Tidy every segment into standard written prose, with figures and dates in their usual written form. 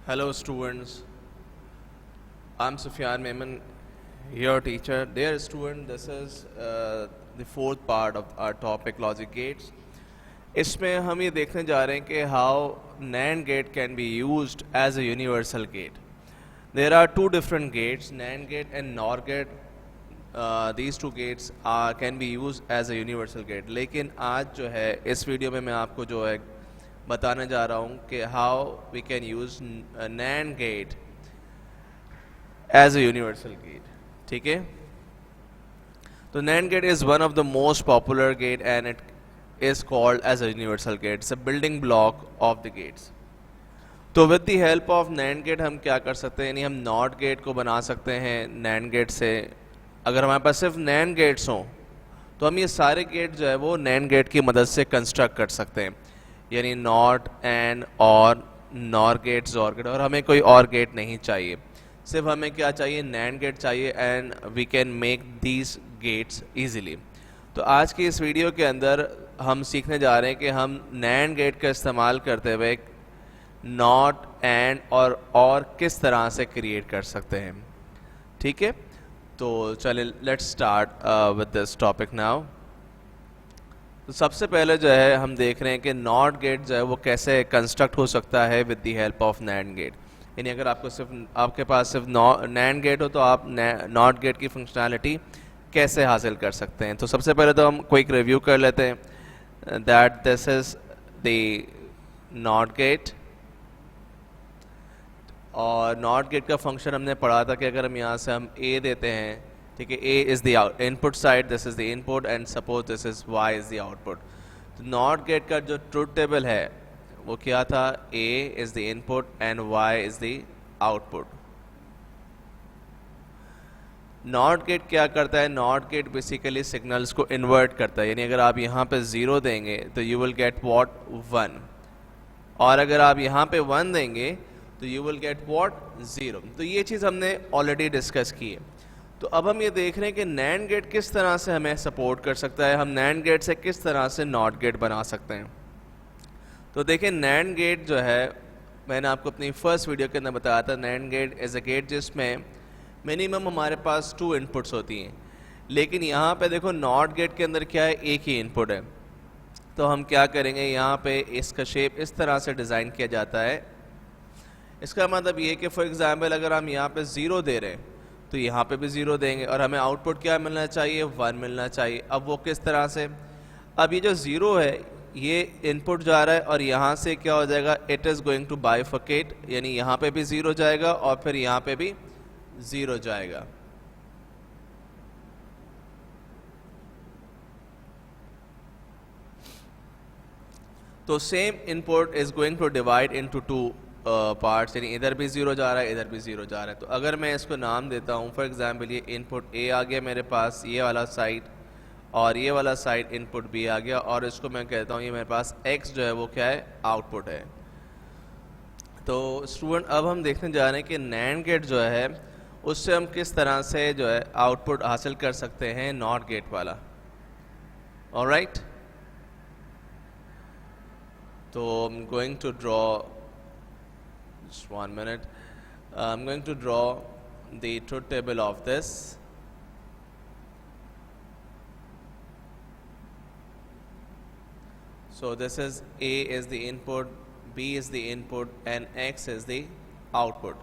Hello students, I'm Sufyan Memon, your teacher. Dear student, this is the fourth part of our topic logic gates. इसमें हम ये देखने जा रहे हैं कि how NAND gate can be used as a universal gate. There are two different gates, NAND gate and NOR gate. These two gates can be used as a universal gate. लेकिन आज जो है इस वीडियो में मैं आपको जो है बताने जा रहा हूँ कि how we can use a NAND gate as a universal gate. ठीक है, तो NAND gate is one of the most popular gate and it is called as a universal gate. It's a building block of the gates. तो with the help of NAND gate हम क्या कर सकते हैं, यानी हम NOT gate को बना सकते हैं NAND gate से. अगर हमारे पास सिर्फ NAND gates हों तो हम ये सारे गेट जो है वो NAND gate की मदद से कंस्ट्रक्ट कर सकते हैं, यानी नॉट एंड और नॉर गेट जोर गेट, और हमें कोई और गेट नहीं चाहिए, सिर्फ हमें क्या चाहिए, NAND गेट चाहिए and we can make these gates easily. तो आज की इस वीडियो के अंदर हम सीखने जा रहे हैं कि हम NAND गेट का इस्तेमाल करते हुए नॉट एंड और किस तरह से क्रिएट कर सकते हैं. ठीक है, तो चलिए let's start with this topic now. तो सबसे पहले जो है हम देख रहे हैं कि नॉट गेट जो है वो कैसे कंस्ट्रक्ट हो सकता है with the help of NAND gate. यानी अगर आपके पास सिर्फ NAND गेट हो तो आप नॉट गेट की फंक्शनैलिटी कैसे हासिल कर सकते हैं. तो सबसे पहले तो हम क्विक रिव्यू कर लेते हैं that this is the not gate. और नॉट गेट का फंक्शन हमने पढ़ा था कि अगर हम यहाँ से हम a देते हैं, ठीक है, a is the input side, this is the input and suppose this is y is the output. तो नॉट गेट का जो ट्रुथ टेबल है वो क्या था, a is the input and y is the output. Not gate क्या करता है, नॉट गेट बेसिकली सिग्नल्स को इन्वर्ट करता है. यानी अगर आप यहाँ पे 0 देंगे तो यू विल गेट व्हाट 1, और अगर आप यहाँ पे 1 देंगे तो यू विल गेट व्हाट 0. तो ये चीज़ हमने ऑलरेडी डिस्कस की है. तो अब हम ये देख रहे हैं कि NAND गेट किस तरह से हमें सपोर्ट कर सकता है, हम NAND गेट से किस तरह से नॉट गेट बना सकते हैं. तो देखिए NAND गेट जो है मैंने आपको अपनी फर्स्ट वीडियो के अंदर बताया था, NAND gate is a gate जिसमें मिनिमम हमारे पास 2 इनपुट्स होती हैं. लेकिन यहाँ पे देखो नॉट गेट के अंदर क्या है, एक ही इनपुट है. तो हम क्या करेंगे, यहाँ पे इसका शेप इस तरह से डिज़ाइन किया जाता है. इसका मतलब ये कि फॉर एग्जांपल अगर हम यहाँ पे 0 दे रहे हैं तो यहाँ पे भी 0 देंगे और हमें आउटपुट क्या मिलना चाहिए, 1 मिलना चाहिए. अब वो किस तरह से, अब ये जो 0 है ये इनपुट जा रहा है और यहाँ से क्या हो जाएगा, it is going to bifurcate, यानी यहाँ पे भी 0 जाएगा और फिर यहाँ पे भी 0 जाएगा. तो same input is going to divide into 2 parts, यानी इधर भी 0 जा रहा है, इधर भी 0 जा रहा है. तो अगर मैं इसको नाम देता हूँ फॉर एग्जांपल ये इनपुट A आ गया मेरे पास, ये वाला साइड, और ये वाला साइड इनपुट B आ गया, और इसको मैं कहता हूँ ये मेरे पास X जो है वो क्या है, आउटपुट है. तो स्टूडेंट अब हम देखने जा रहे हैं कि NAND गेट जो है उससे हम किस तरह से जो है आउटपुट हासिल कर सकते हैं नॉट गेट वाला. ऑलराइट, तो I am going to draw, just 1 minute, I'm going to draw the truth table of this. So this is A is the input, B is the input and X is the output.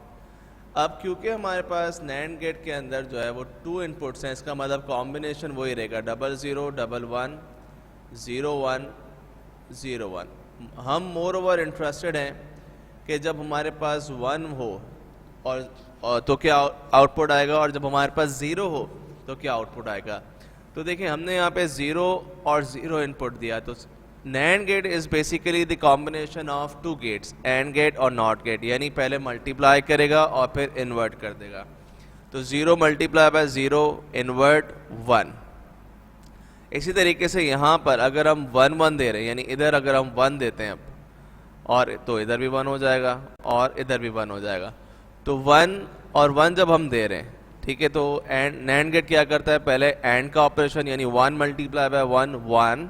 अब क्योंकि हमारे पास NAND gate के अंदर जो है वो 2 inputs हैं, इसका मतलब कॉम्बिनेशन वही रहेगा 00 11 01 01. हम मोर ओवर इंटरेस्टेड हैं कि जब हमारे पास 1 हो और तो क्या आउटपुट आएगा, और जब हमारे पास 0 हो तो क्या आउटपुट आएगा. तो देखिए हमने यहाँ पे 0 और 0 इनपुट दिया. तो NAND gate is basically the combination of 2 gates, AND gate और नॉट गेट, यानी पहले मल्टीप्लाई करेगा और फिर इन्वर्ट कर देगा. तो 0 मल्टीप्लाई बाय 0 इन्वर्ट 1. इसी तरीके से यहाँ पर अगर हम 1 1 दे रहे हैं, यानी इधर अगर हम 1 देते हैं अब, और तो इधर भी 1 हो जाएगा और इधर भी 1 हो जाएगा. तो 1 और 1 जब हम दे रहे हैं, ठीक है, तो NAND गेट क्या करता है, पहले AND का ऑपरेशन, यानी 1 multiply by 1 1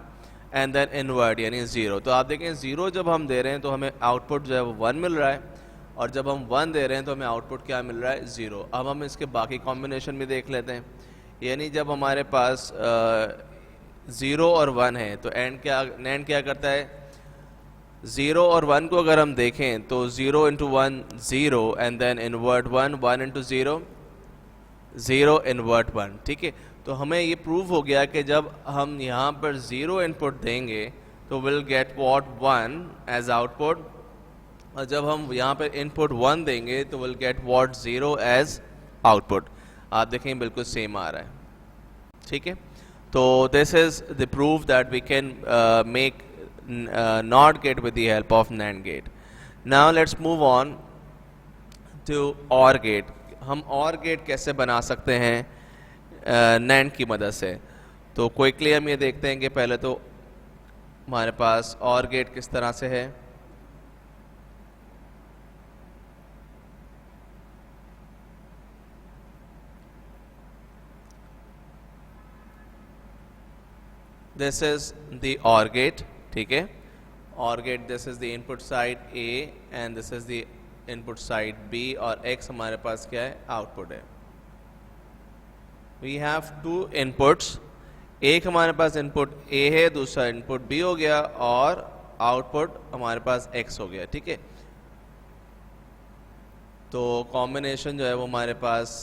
and then invert यानी 0. तो आप देखें 0 जब हम दे रहे हैं तो हमें आउटपुट जो है वो 1 मिल रहा है, और जब हम 1 दे रहे हैं तो हमें आउटपुट क्या मिल रहा है, 0। अब हम इसके बाकी कॉम्बिनेशन भी देख लेते हैं। यानी जब हमारे पास 0 और 1 है तो नैंड क्या करता है, 0 और 1 को अगर हम देखें तो 0 into 1 0 and then invert 1, 1 into 0 0 invert 1। ठीक है, तो हमें ये प्रूव हो गया कि जब हम यहाँ पर 0 इनपुट देंगे तो will get what 1 as output, और जब हम यहाँ पर इनपुट 1 देंगे तो will get what 0 as output. आप देखें बिल्कुल सेम आ रहा है। ठीक है, तो this is the proof that we can make NOT gate with the help of NAND gate. Now let's move on to OR gate. हम OR gate कैसे बना सकते हैं NAND की मदद से। तो क्विकली हम ये देखते हैं कि पहले तो हमारे पास OR gate किस तरह से है। This is the OR gate। ठीक है, OR gate, this is the input side A and this is the input side B, और X हमारे पास क्या है, आउटपुट है। We have two inputs, एक हमारे पास इनपुट A है, दूसरा इनपुट B हो गया, और आउटपुट हमारे पास X हो गया। ठीक है, तो कॉम्बिनेशन जो है वो हमारे पास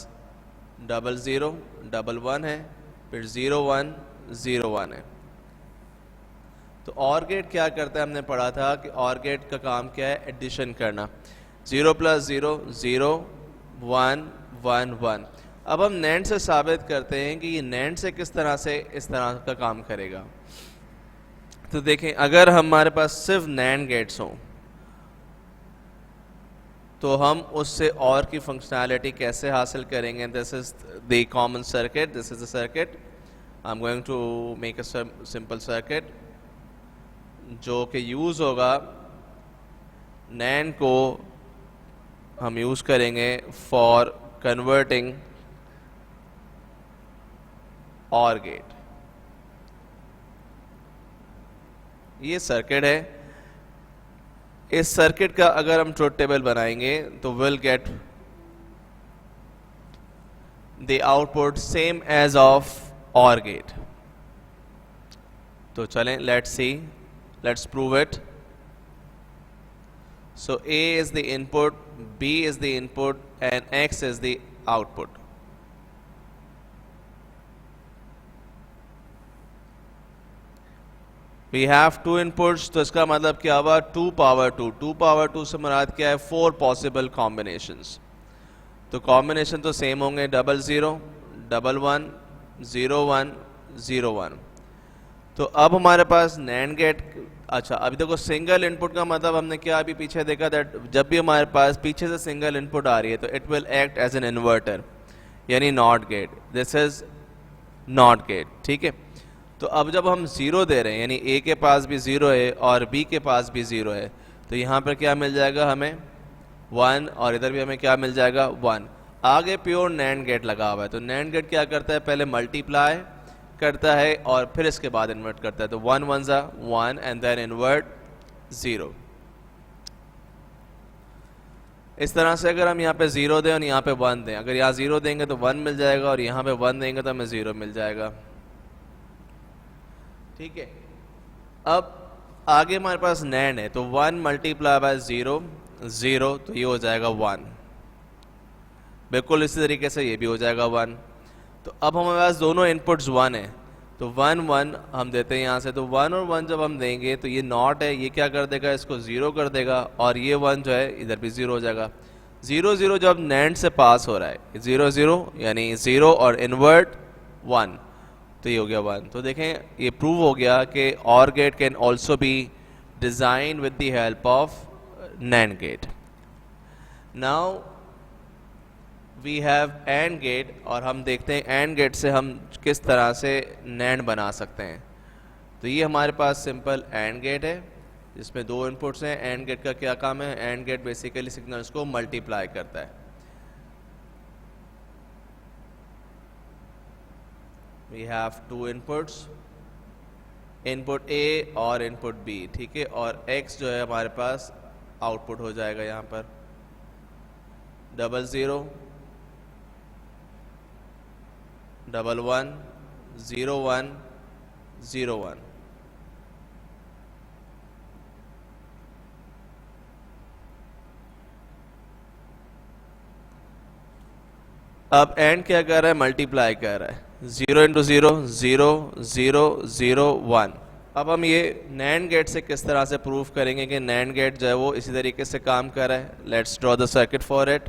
0 0 1 1 है, फिर 0 1 0 1 है। तो OR गेट क्या करता है, हमने पढ़ा था कि OR गेट का काम क्या है, एडिशन करना। 0 + 0 0 1 1 1। अब हम NAND से साबित करते हैं कि ये NAND से किस तरह से इस तरह का काम करेगा। तो देखें, अगर हमारे पास सिर्फ NAND गेट्स हों तो हम उससे OR की फंक्शनैलिटी कैसे हासिल करेंगे। This is the common circuit, this is the circuit. I am going to make a simple circuit जो कि यूज़ होगा, NAND को हम यूज़ करेंगे फॉर कन्वर्टिंग OR गेट। ये सर्किट है, इस सर्किट का अगर हम ट्रुथ टेबल बनाएंगे तो will get the output same as of OR gate. तो चलें, let's see, let's prove it. So A is the input, B is the input, and X is the output. We have two inputs, तो इसका मतलब क्या हुआ, 2 power 2। 2 power 2 से मुराद क्या है, 4 possible combinations। तो कॉम्बिनेशन तो सेम होंगे, 0 0 1 1 0 1 0 1। तो अब हमारे पास NAND गेट, अच्छा अभी देखो सिंगल इनपुट का मतलब हमने क्या अभी पीछे देखा, दैट जब भी हमारे पास पीछे से सिंगल इनपुट आ रही है तो it will act as an inverter, यानी NOT gate. This is NOT gate. ठीक है, तो अब जब हम 0 दे रहे हैं, यानी A के पास भी 0 है और B के पास भी 0 है, तो यहाँ पर क्या मिल जाएगा हमें, 1, और इधर भी हमें क्या मिल जाएगा, 1। आगे प्योर NAND गेट लगा हुआ है। तो NAND गेट क्या करता है, पहले मल्टीप्लाई करता है और फिर इसके बाद इन्वर्ट करता है। तो 1 1 ज़ा 1 एंड देन इन्वर्ट 0। इस तरह से अगर हम यहाँ पे 0 दें और यहाँ पे 1 दें, अगर यहाँ 0 देंगे तो 1 मिल जाएगा और यहाँ पे 1 देंगे तो हमें 0 मिल जाएगा। ठीक है, अब आगे हमारे पास NAND है, तो 1 मल्टीप्लाई बाय 0 0, तो ये हो जाएगा 1। बिल्कुल इसी तरीके से ये भी हो जाएगा 1। तो अब हमारे पास दोनों इनपुट्स 1 है, तो 1 1 हम देते हैं यहाँ से। तो 1 और 1 जब हम देंगे तो ये नॉट है, ये क्या कर देगा, इसको 0 कर देगा, और ये 1 जो है इधर भी 0 हो जाएगा। 0 0 जब NAND से पास हो रहा है, 0 0 यानी 0 और इन्वर्ट 1, तो ये हो गया 1। तो देखें, ये प्रूव हो गया कि OR gate can also be design with the help of NAND gate. Now we have AND gate, और हम देखते हैं AND गेट से हम किस तरह से NAND बना सकते हैं। तो ये हमारे पास सिंपल AND गेट है जिसमें 2 इनपुट्स हैं। AND गेट का क्या काम है, AND गेट बेसिकली सिग्नल्स को मल्टीप्लाई करता है। We have 2 inputs, input A और इनपुट B। ठीक है, और X जो है हमारे पास आउटपुट हो जाएगा यहाँ पर। 00 11 01 01। अब एंड क्या कर रहा है, मल्टीप्लाई कर रहा है, 0 इंटू 0 0 0 0 1। अब हम ये नैंड गेट से किस तरह से प्रूव करेंगे कि नैंड गेट जो है वो इसी तरीके से काम कर रहा है। Let's draw the circuit for it.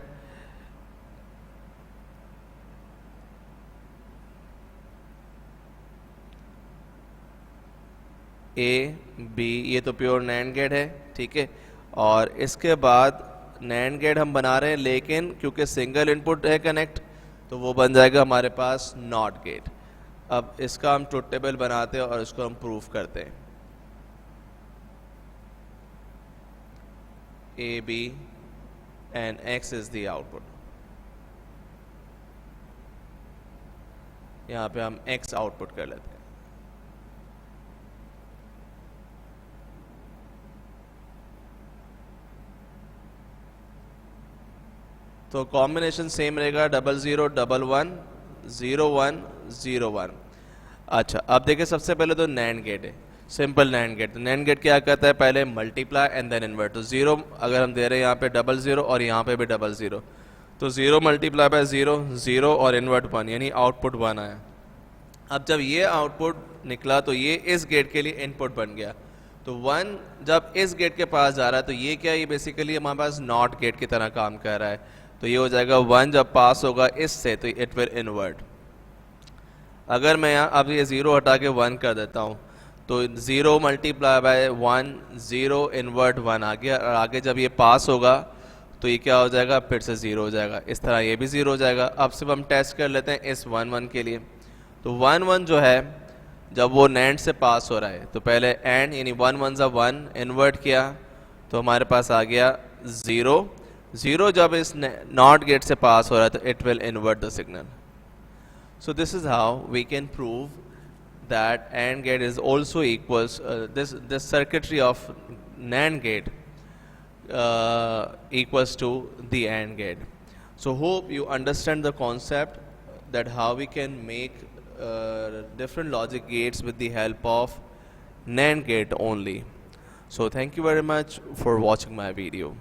A B, ये तो प्योर नैंड गेट है, ठीक है। और इसके बाद नैंड गेट हम बना रहे हैं, लेकिन क्योंकि सिंगल इनपुट है कनेक्ट, तो वो बन जाएगा हमारे पास नॉट गेट। अब इसका हम ट्रुथ टेबल बनाते हैं और इसको हम प्रूफ करते हैं। A B and X is the output. यहाँ पे हम एक्स आउटपुट कर लेते हैं। तो कॉम्बिनेशन सेम रहेगा, 00 11 01 01। अच्छा, अब देखिए सबसे पहले तो नैंड गेट है, सिंपल नैंड गेट। तो नैंड गेट क्या करता है, पहले मल्टीप्लाई एंड देन इन्वर्ट। तो 0 अगर हम दे रहे हैं यहाँ पे 00 और यहाँ पे भी 00, तो 0 मल्टीप्लाई बाय 0 0 और इन्वर्ट 1, यानी आउटपुट 1 आया। अब जब ये आउटपुट निकला तो ये इस गेट के लिए इनपुट बन गया। तो 1 जब इस गेट के पास जा रहा है तो ये क्या है, ये बेसिकली हमारे पास नॉट गेट की तरह काम कर रहा है। तो ये हो जाएगा 1 जब पास होगा इससे तो इट विल इन्वर्ट। अगर मैं यहाँ अब ये 0 हटा के 1 कर देता हूँ तो 0 मल्टीप्लाई बाय 1 0 इन्वर्ट 1 आ गया। और आगे जब ये पास होगा तो ये क्या हो जाएगा, फिर से 0 हो जाएगा। इस तरह ये भी 0 हो जाएगा। अब सिर्फ हम टेस्ट कर लेते हैं इस 1 1 के लिए। तो 1 1 जो है जब वो नैंड से पास हो रहा है तो पहले एंड यानी 1 1 सा 1 इन्वर्ट किया तो हमारे पास आ गया 0 0। जब इस नॉट गेट से पास हो रहा है तो it will invert the signal. So this is how we can prove that AND gate is also equals this circuitry of NAND gate equals to the AND gate. So hope you understand the concept that how we can make different logic gates with the help of NAND gate only. So thank you very much for watching my video.